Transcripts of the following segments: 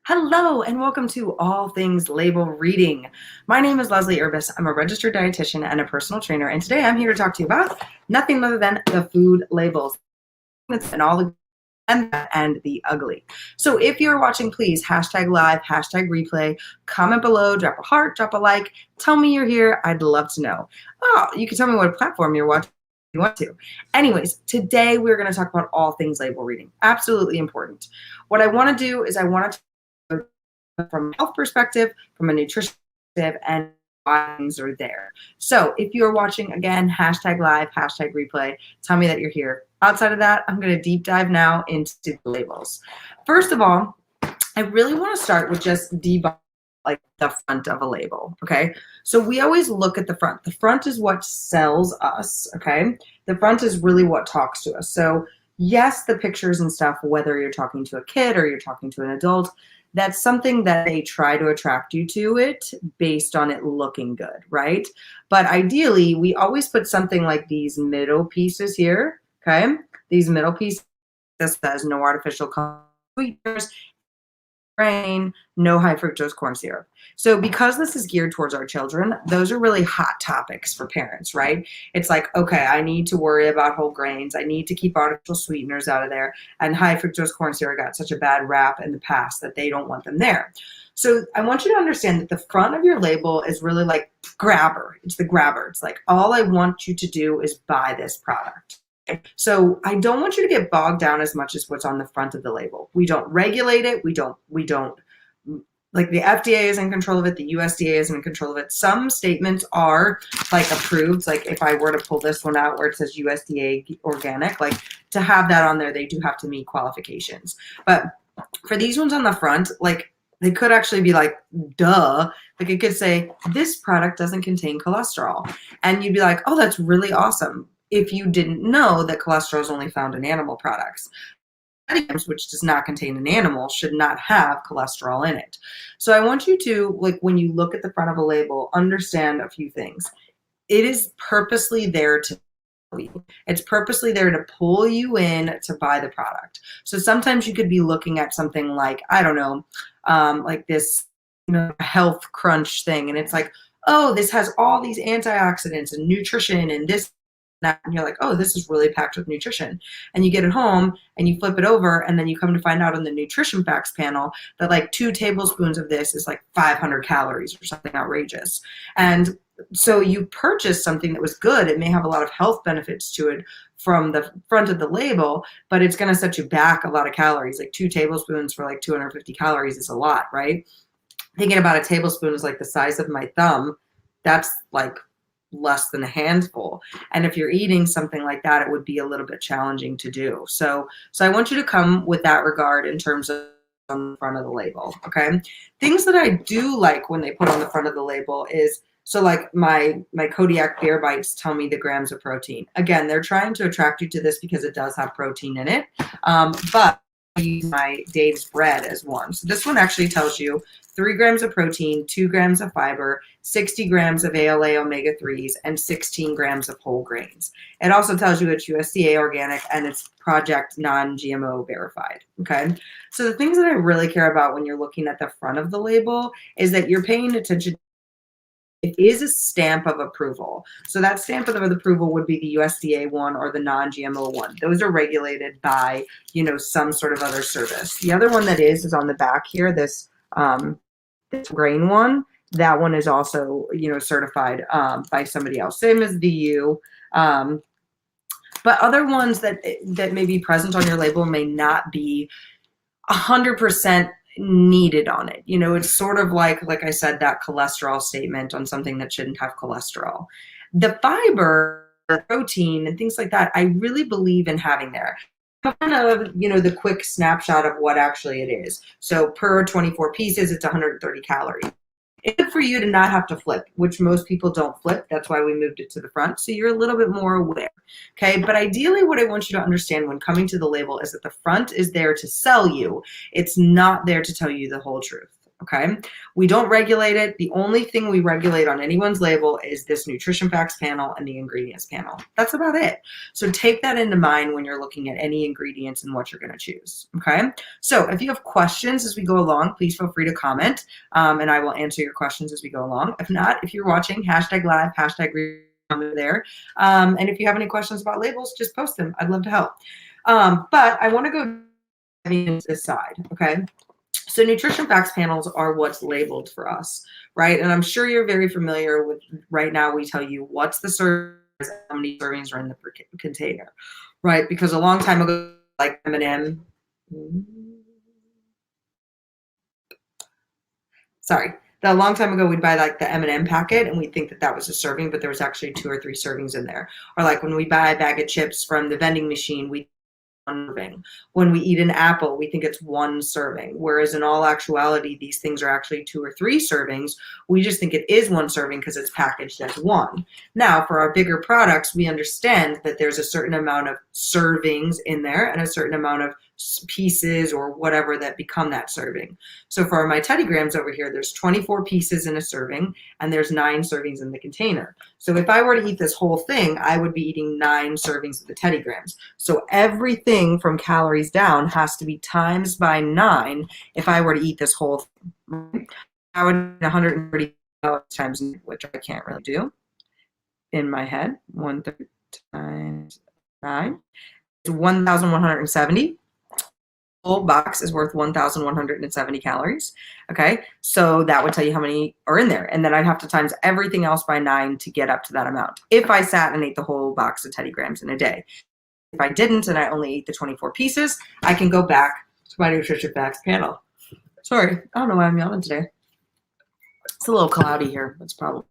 Hello and welcome to All Things Label Reading. My name is Leslie Urbis. I'm a registered dietitian and a personal trainer, and today I'm here to talk to you about nothing other than the food labels and all the and the ugly. So if you're watching, please hashtag live, hashtag replay, comment below, drop a heart, drop a like, tell me you're here. I'd love to know. Oh, you can tell me what platform you're watching if you want to. Anyways, today we're going to talk about all things label reading. Absolutely important. What I want to do is I want to from a health perspective, from a nutrition perspective, and why things are there. So if you're watching, again, hashtag live, hashtag replay, tell me that you're here. Outside of that, I'm going to deep dive now into the labels. First of all, I really want to start with just debunk like the front of a label, okay? So we always look at the front. The front is what sells us, okay? The front is really what talks to us. So yes, the pictures and stuff, whether you're talking to a kid or you're talking to an adult, that's something that they try to attract you to it based on it looking good, right? But ideally, we always put something like these middle pieces here, okay? These middle pieces that says no artificial sweeteners, grain, no high fructose corn syrup. So because this is geared towards our children, those are really hot topics for parents, right? It's like, okay, I need to worry about whole grains. I need to keep artificial sweeteners out of there. And high fructose corn syrup got such a bad rap in the past that they don't want them there. So I want you to understand that the front of your label is really like grabber. It's the grabber. It's like, all I want you to do is buy this product. So I don't want you to get bogged down as much as what's on the front of the label. We don't regulate it. We don't like the FDA is in control of it. The USDA is in control of it. Some statements are like approved. Like if I were to pull this one out where it says USDA organic, like to have that on there, they do have to meet qualifications. But for these ones on the front, like they could actually be like, duh. Like it could say, this product doesn't contain cholesterol. And you'd be like, oh, that's really awesome. If you didn't know that cholesterol is only found in animal products. Which does not contain an animal, should not have cholesterol in it. So I want you to, like when you look at the front of a label, understand a few things. It is purposely there to it's purposely there to pull you in to buy the product. So sometimes you could be looking at something like, I don't know, like this health crunch thing. And it's like, oh, this has all these antioxidants and nutrition and this and you're like, oh, this is really packed with nutrition. And you get it home and you flip it over and then you come to find out on the nutrition facts panel that like 2 tablespoons of this is like 500 calories or something outrageous. And so you purchased something that was good. It may have a lot of health benefits to it from the front of the label, but it's going to set you back a lot of calories. Like 2 tablespoons for like 250 calories is a lot, right? Thinking about a tablespoon is like the size of my thumb. That's like less than a handful. And if you're eating something like that, it would be a little bit challenging to do. So I want you to come with that regard in terms of on the front of the label. Okay. Things that I do like when they put on the front of the label is, so like my Kodiak beer bites tell me the grams of protein. Again, they're trying to attract you to this because it does have protein in it. But I use my Dave's bread as one. So this one actually tells you 3 grams of protein, 2 grams of fiber, 60 grams of ALA omega-3s, and 16 grams of whole grains. It also tells you it's USDA organic and it's Project non-GMO verified, okay? So the things that I really care about when you're looking at the front of the label is that you're paying attention. It is a stamp of approval. So that stamp of approval would be the USDA one or the non-GMO one. Those are regulated by, some sort of other service. The other one that is on the back here, this grain one. That one is also, certified by somebody else. Same as the U. But other ones that may be present on your label may not be 100% needed on it. It's sort of like I said, that cholesterol statement on something that shouldn't have cholesterol. The fiber, protein, and things like that, I really believe in having there. Kind of, the quick snapshot of what actually it is. So per 24 pieces, it's 130 calories. It's good for you to not have to flip, which most people don't flip. That's why we moved it to the front. So you're a little bit more aware. Okay. But ideally, what I want you to understand when coming to the label is that the front is there to sell you. It's not there to tell you the whole truth. Okay. We don't regulate it. The only thing we regulate on anyone's label is this nutrition facts panel and the ingredients panel. That's about it. So take that into mind when you're looking at any ingredients and what you're going to choose. Okay. So if you have questions as we go along, please feel free to comment, and I will answer your questions as we go along. If not, if you're watching, #live, #read there. And if you have any questions about labels, just post them. I'd love to help. But I want to go this side. Okay. So nutrition facts panels are what's labeled for us, right? And I'm sure you're very familiar with, right now we tell you what's the serving, how many servings are in the container, right? Because a long time ago, like M&M, a long time ago, we'd buy like the M&M packet and we'd think that that was a serving, but there was actually 2 or 3 servings in there. Or like when we buy a bag of chips from the vending machine, we serving. When we eat an apple, we think it's 1 serving, whereas in all actuality, these things are actually 2 or 3 servings. We just think it is 1 serving because it's packaged as 1. Now, for our bigger products, we understand that there's a certain amount of servings in there and a certain amount of pieces or whatever that become that serving. So for my Teddy Grams over here, there's 24 pieces in a serving and there's 9 servings in the container. So if I were to eat this whole thing, I would be eating 9 servings of the Teddy Grams. So everything from calories down has to be times by 9 if I were to eat this whole thing. I would eat 130 calories times, which I can't really do in my head. 130 times 9 is 1,170. Whole box is worth 1,170 calories. Okay, so that would tell you how many are in there. And then I'd have to times everything else by 9 to get up to that amount. If I sat and ate the whole box of Teddy Grams in a day. If I didn't and I only ate the 24 pieces, I can go back to my nutrition facts panel. Sorry, I don't know why I'm yawning today. It's a little cloudy here. That's probably,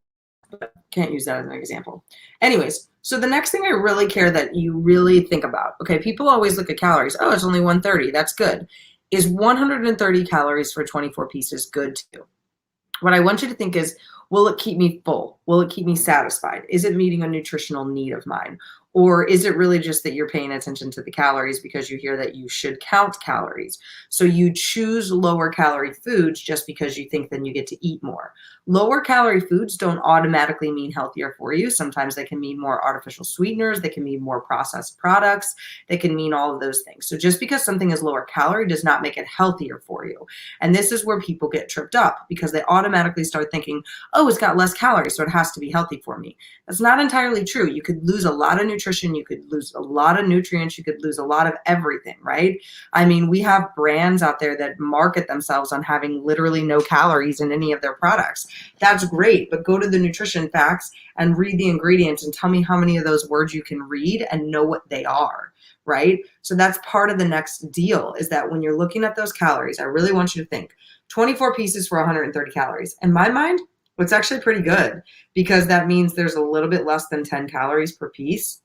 but can't use that as an example. Anyways, so the next thing I really care that you really think about, okay, people always look at calories. Oh, it's only 130. That's good. Is 130 calories for 24 pieces good too? What I want you to think is, will it keep me full? Will it keep me satisfied? Is it meeting a nutritional need of mine? Or is it really just that you're paying attention to the calories because you hear that you should count calories? So you choose lower calorie foods just because you think then you get to eat more. Lower calorie foods don't automatically mean healthier for you. Sometimes they can mean more artificial sweeteners. They can mean more processed products. They can mean all of those things. So just because something is lower calorie does not make it healthier for you. And this is where people get tripped up because they automatically start thinking, oh, it's got less calories, so it has to be healthy for me. That's not entirely true. You could lose a lot of nutrition. You could lose a lot of nutrients. You could lose a lot of everything, right? I mean, we have brands out there that market themselves on having literally no calories in any of their products. That's great, but go to the nutrition facts and read the ingredients and tell me how many of those words you can read and know what they are, right? So that's part of the next deal is that when you're looking at those calories, I really want you to think 24 pieces for 130 calories. In my mind, it's actually pretty good because that means there's a little bit less than 10 calories per piece.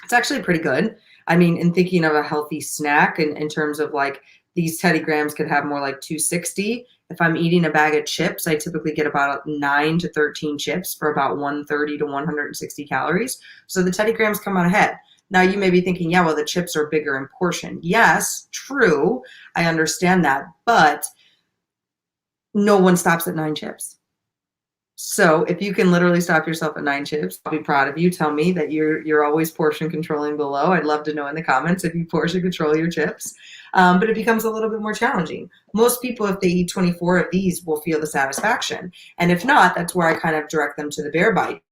It's actually pretty good. I mean, in thinking of a healthy snack and in terms of like these Teddy Grams could have more like 260. If I'm eating a bag of chips, I typically get about 9 to 13 chips for about 130 to 160 calories. So the Teddy Grams come out ahead. Now you may be thinking, yeah, well, the chips are bigger in portion. Yes, true. I understand that, but no one stops at 9 chips. So if you can literally stop yourself at 9 chips, I'll be proud of you. Tell me that you're always portion controlling below. I'd love to know in the comments if you portion control your chips. But it becomes a little bit more challenging. Most people, if they eat 24 of these, will feel the satisfaction. And if not, that's where I kind of direct them to the Bear Bite.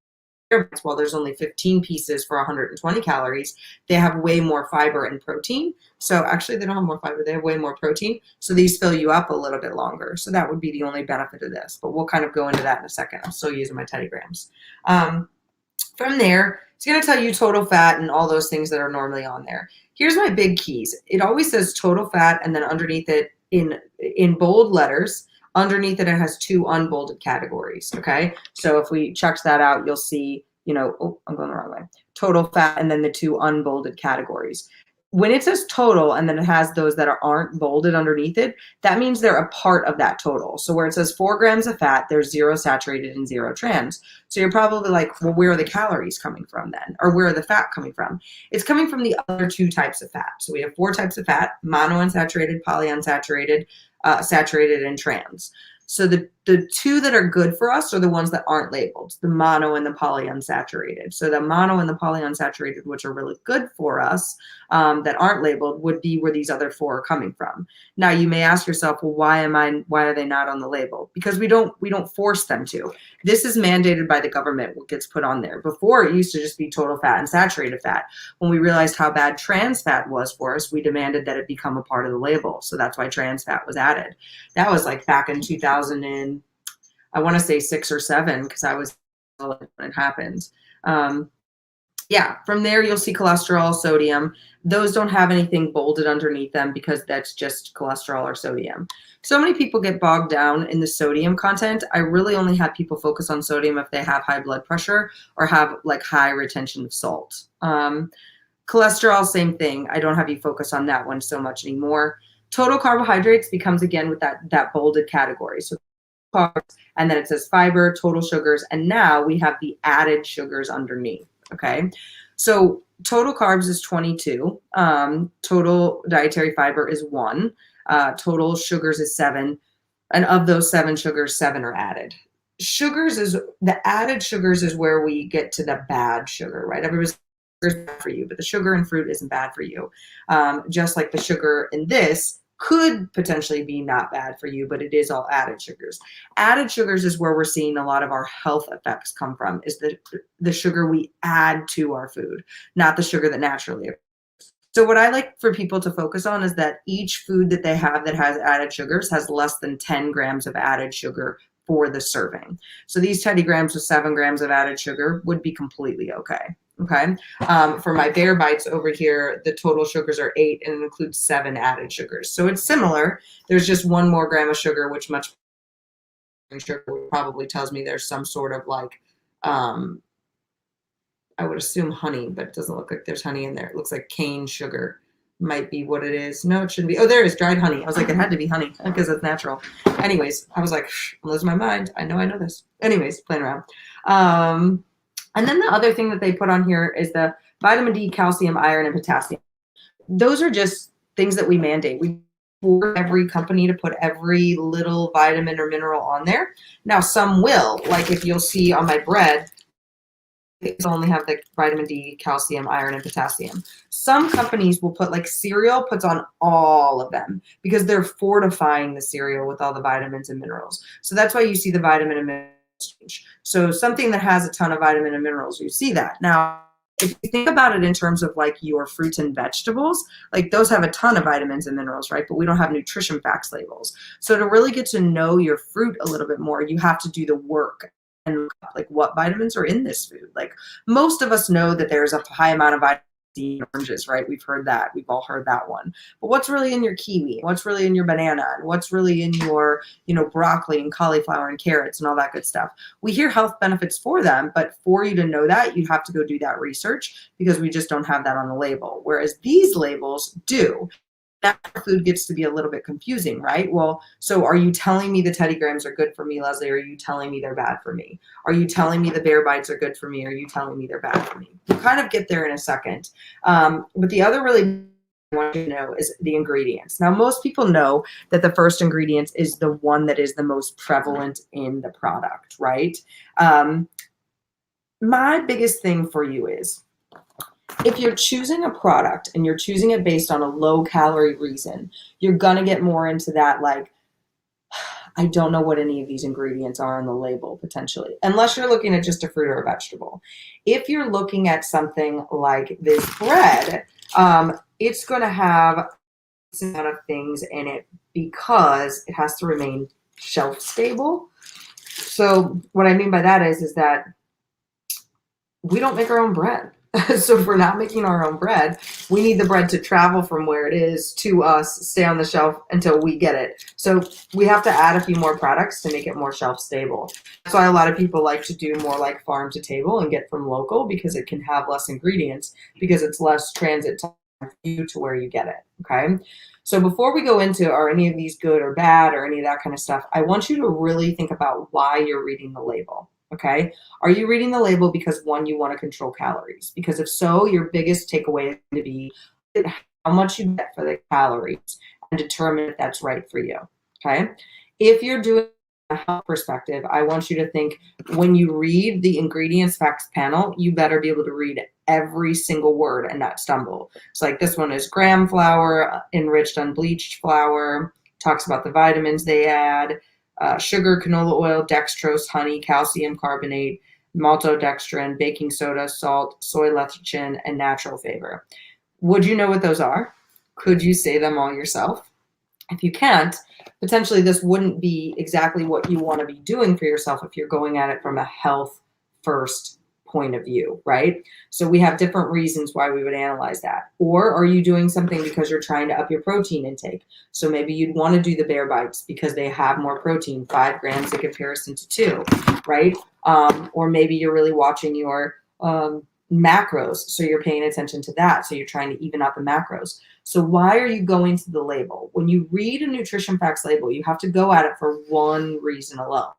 While there's only 15 pieces for 120 calories, they have way more fiber and protein. So actually they don't have more fiber, they have way more protein. So these fill you up a little bit longer. So that would be the only benefit of this, but we'll kind of go into that in a second. I'm still using my Teddy Grams. From there, it's going to tell you total fat and all those things that are normally on there. Here's my big keys. It always says total fat, and then underneath it in bold letters, underneath it, it has 2 unbolded categories, okay? So if we checked that out, you'll see, you know, oh, I'm going the wrong way. Total fat and then the 2 unbolded categories. When it says total and then it has those that aren't bolded underneath it, that means they're a part of that total. So where it says 4 grams of fat, there's 0 saturated and 0 trans. So you're probably like, well, where are the calories coming from then? Or where are the fat coming from? It's coming from the other 2 types of fat. So we have 4 types of fat: monounsaturated, polyunsaturated, saturated, and trans. So the two that are good for us are the ones that aren't labeled, the mono and the polyunsaturated. So the mono and the polyunsaturated, which are really good for us, that aren't labeled, would be where these other four are coming from. Now you may ask yourself, well, why are they not on the label? Because we don't force them to. This is mandated by the government, what gets put on there. Before, it used to just be total fat and saturated fat. When we realized how bad trans fat was for us, we demanded that it become a part of the label. So that's why trans fat was added. That was like back in 2000 and I want to say 6 or 7, because I was when it happened. Yeah, from there you'll see cholesterol, sodium. Those don't have anything bolded underneath them because that's just cholesterol or sodium. So many people get bogged down in the sodium content. I really only have people focus on sodium if they have high blood pressure or have like high retention of salt. Cholesterol, same thing. I don't have you focus on that one so much anymore. Total carbohydrates becomes again with that bolded category. So carbs, and then it says fiber, total sugars, and now we have the added sugars underneath. Okay, so total carbs is 22, total dietary fiber is 1, total sugars is 7, and of those 7 sugars, 7 are added. The added sugars is where we get to the bad sugar, right? Everybody's bad for you, but the sugar in fruit isn't bad for you. Just like the sugar in this could potentially be not bad for you, but it is all added sugars. Added sugars is where we're seeing a lot of our health effects come from, is the sugar we add to our food, not the sugar that naturally occurs. So what I like for people to focus on is that each food that they have that has added sugars has less than 10 grams of added sugar for the serving. So these Teddy Grahams with 7 grams of added sugar would be completely okay. Okay. For my Bear Bites over here, the total sugars are 8 and it includes 7 added sugars. So it's similar. There's just 1 more gram of sugar, which much sugar probably tells me there's some sort of like, I would assume honey, but it doesn't look like there's honey in there. It looks like cane sugar might be what it is. No, it shouldn't be. Oh, there is dried honey. I was like, it had to be honey because it's natural. Anyways, I was like, I'm losing my mind. I know this. Anyways, playing around. And then the other thing that they put on here is the vitamin D, calcium, iron, and potassium. Those are just things that we mandate. We force every company to put every little vitamin or mineral on there. Now, some will, like if you'll see on my bread, it only have the vitamin D, calcium, iron, and potassium. Some companies will put, like cereal puts on all of them because they're fortifying the cereal with all the vitamins and minerals. So that's why you see the vitamin and minerals change. So something that has a ton of vitamin and minerals, you see that. Now, if you think about it in terms of like your fruits and vegetables, like those have a ton of vitamins and minerals, right? But we don't have nutrition facts labels. So to really get to know your fruit a little bit more, you have to do the work and look up like what vitamins are in this food. Like most of us know that there's a high amount of vitamin C in oranges, right? We've heard that. We've all heard that one. But what's really in your kiwi? What's really in your banana? And what's really in your, broccoli and cauliflower and carrots and all that good stuff? We hear health benefits for them, but for you to know that, you have to go do that research because we just don't have that on the label. Whereas these labels do. That food gets to be a little bit confusing, right? Well, so are you telling me the Teddy Grahams are good for me, Leslie? Or are you telling me they're bad for me? Are you telling me the Bear Bites are good for me? Or are you telling me they're bad for me? We'll kind of get there in a second. But the other really I want you to know is the ingredients. Now, most people know that the first ingredient is the one that is the most prevalent in the product, right? My biggest thing for you is, if you're choosing a product and you're choosing it based on a low calorie reason, you're going to get more into that, like, I don't know what any of these ingredients are on the label potentially, unless you're looking at just a fruit or a vegetable. If you're looking at something like this bread, it's going to have a amount of things in it because it has to remain shelf stable. So what I mean by that is that we don't make our own bread. So if we're not making our own bread, we need the bread to travel from where it is to us, stay on the shelf until we get it. So we have to add a few more products to make it more shelf stable. That's why a lot of people like to do more like farm to table and get from local, because it can have less ingredients, because it's less transit time for you to where you get it. Okay. So before we go into are any of these good or bad or any of that kind of stuff, I want you to really think about why you're reading the label. Okay. Are you reading the label because, one, you want to control calories? Because if so, your biggest takeaway is going to be how much you get for the calories and determine if that's right for you. Okay. If you're doing a health perspective, I want you to think when you read the ingredients facts panel, you better be able to read every single word and not stumble. So like this one is graham flour, enriched unbleached flour, talks about the vitamins they add, sugar, canola oil, dextrose, honey, calcium carbonate, maltodextrin, baking soda, salt, soy lecithin, and natural flavor. Would you know what those are? Could you say them all yourself? If you can't, potentially this wouldn't be exactly what you want to be doing for yourself if you're going at it from a health first point of view, right? So we have different reasons why we would analyze that. Or are you doing something because you're trying to up your protein intake? So maybe you'd want to do the bear bites because they have more protein, 5 grams in comparison to 2, right? Or maybe you're really watching your macros, so you're paying attention to that. So you're trying to even out the macros. So why are you going to the label? When you read a nutrition facts label, you have to go at it for one reason alone.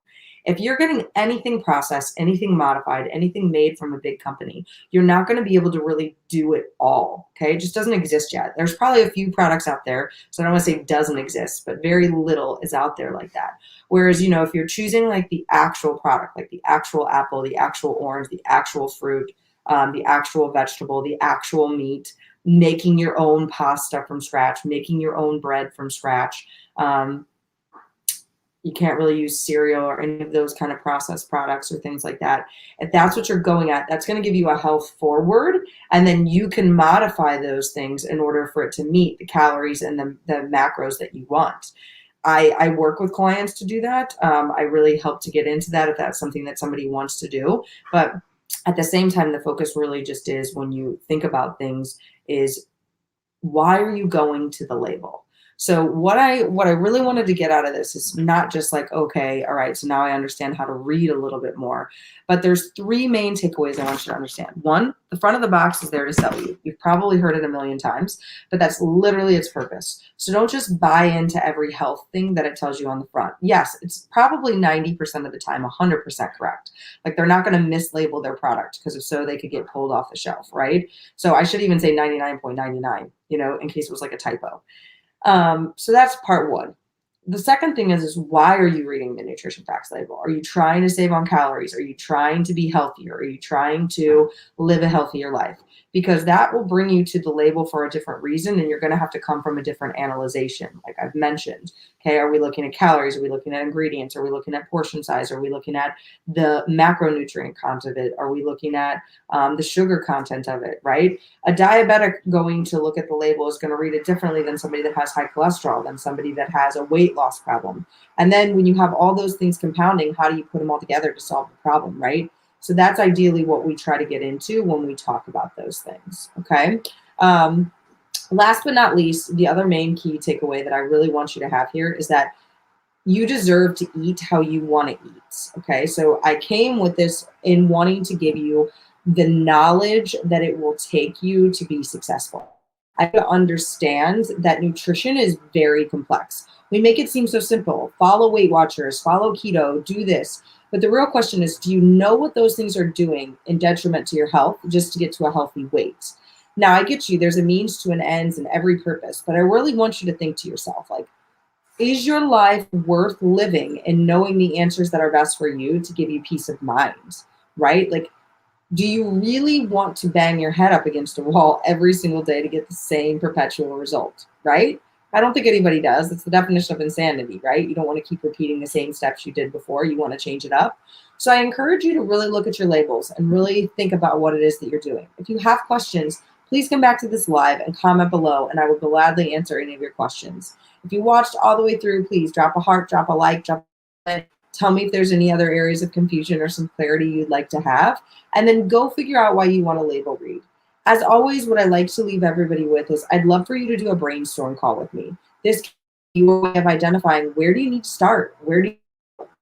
If you're getting anything processed, anything modified, anything made from a big company, you're not going to be able to really do it all. Okay. It just doesn't exist yet. There's probably a few products out there. So I don't want to say it doesn't exist, but very little is out there like that. Whereas, if you're choosing like the actual product, like the actual apple, the actual orange, the actual fruit, the actual vegetable, the actual meat, making your own pasta from scratch, making your own bread from scratch. You can't really use cereal or any of those kind of processed products or things like that. If that's what you're going at, that's going to give you a health forward, and then you can modify those things in order for it to meet the calories and the macros that you want. I work with clients to do that. I really help to get into that if that's something that somebody wants to do. But at the same time, the focus really just is, when you think about things, is why are you going to the label? So what I really wanted to get out of this is not just like, okay, all right, so now I understand how to read a little bit more, but there's 3 main takeaways I want you to understand. 1, the front of the box is there to sell you. You've probably heard it a million times, but that's literally its purpose. So don't just buy into every health thing that it tells you on the front. Yes, it's probably 90% of the time 100% correct. Like, they're not going to mislabel their product, because if so, they could get pulled off the shelf, right? So I should even say 99.99, in case it was like a typo. So that's part 1. The second thing is why are you reading the nutrition facts label? Are you trying to save on calories? Are you trying to be healthier? Are you trying to live a healthier life? Because that will bring you to the label for a different reason, and you're going to have to come from a different analyzation, like I've mentioned. Okay, are we looking at calories? Are we looking at ingredients? Are we looking at portion size? Are we looking at the macronutrient content of it? Are we looking at the sugar content of it, right? A diabetic going to look at the label is going to read it differently than somebody that has high cholesterol, than somebody that has a weight loss problem. And then when you have all those things compounding, how do you put them all together to solve the problem, right? So that's ideally what we try to get into when we talk about those things, okay? Last but not least, the other main key takeaway that I really want you to have here is that you deserve to eat how you want to eat, okay? So I came with this in wanting to give you the knowledge that it will take you to be successful. I understand that nutrition is very complex. We make it seem so simple. Follow Weight Watchers, follow keto, do this. But the real question is, do you know what those things are doing in detriment to your health just to get to a healthy weight? Now, I get you. There's a means to an end in every purpose. But I really want you to think to yourself, like, is your life worth living and knowing the answers that are best for you to give you peace of mind, right? Like, do you really want to bang your head up against a wall every single day to get the same perpetual result, right? I don't think anybody does. That's the definition of insanity, right? You don't want to keep repeating the same steps you did before. You want to change it up. So I encourage you to really look at your labels and really think about what it is that you're doing. If you have questions, please come back to this live and comment below, and I will gladly answer any of your questions. If you watched all the way through, please drop a heart, drop a like, drop a comment. Tell me if there's any other areas of confusion or some clarity you'd like to have, and then go figure out why you want to label read. As always, what I like to leave everybody with is I'd love for you to do a brainstorm call with me. This is your way of identifying, where do you need to start? Where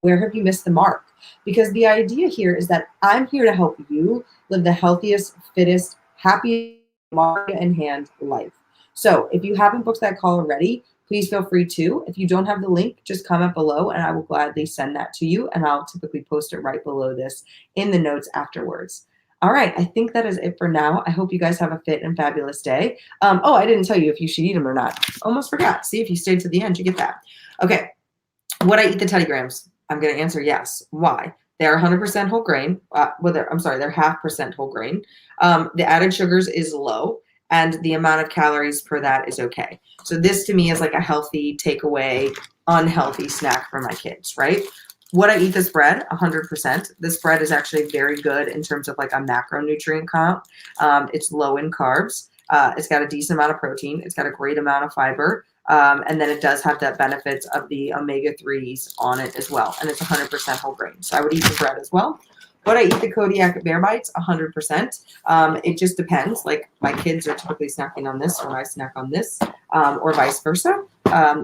have you missed the mark? Because the idea here is that I'm here to help you live the healthiest, fittest, happiest, market in hand life. So if you haven't booked that call already, please feel free to. If you don't have the link, just comment below and I will gladly send that to you, and I'll typically post it right below this in the notes afterwards. All right, I think that is it for now. I hope you guys have a fit and fabulous day. Oh, I didn't tell you if you should eat them or not. Almost forgot. See, if you stayed to the end, you get that. Okay, Would I eat the Teddy Grahams? I'm going to answer yes. Why? They're 100% whole grain. They're 0.5% whole grain. The added sugars is low, and the amount of calories per that is okay. So this to me is like a healthy takeaway, unhealthy snack for my kids, right? Would I eat this bread? 100%. This bread is actually very good in terms of like a macronutrient count. It's low in carbs. It's got a decent amount of protein. It's got a great amount of fiber. And then it does have the benefits of the omega-3s on it as well. And it's 100% whole grain. So I would eat the bread as well. Would I eat the Kodiak Bear Bites? 100%. It just depends. Like my kids are typically snacking on this when I snack on this, or vice versa.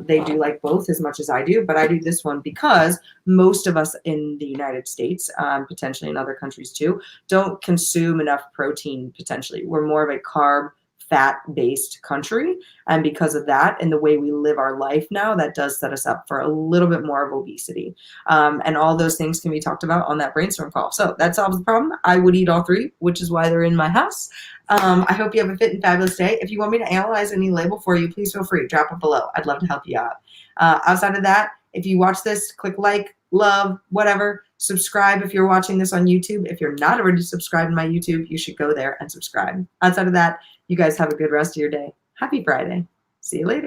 They do like both as much as I do, but I do this one because most of us in the United States, potentially in other countries too, don't consume enough protein potentially. We're more of a carb, fat-based country. And because of that and the way we live our life now, that does set us up for a little bit more of obesity. And all those things can be talked about on that brainstorm call. So that solves the problem. I would eat all three, which is why they're in my house. I hope you have a fit and fabulous day. If you want me to analyze any label for you, please feel free. Drop it below. I'd love to help you out. Outside of that, if you watch this, click like, love, whatever. Subscribe if you're watching this on YouTube. If you're not already subscribed to my YouTube, you should go there and subscribe. Outside of that, you guys have a good rest of your day. Happy Friday. See you later.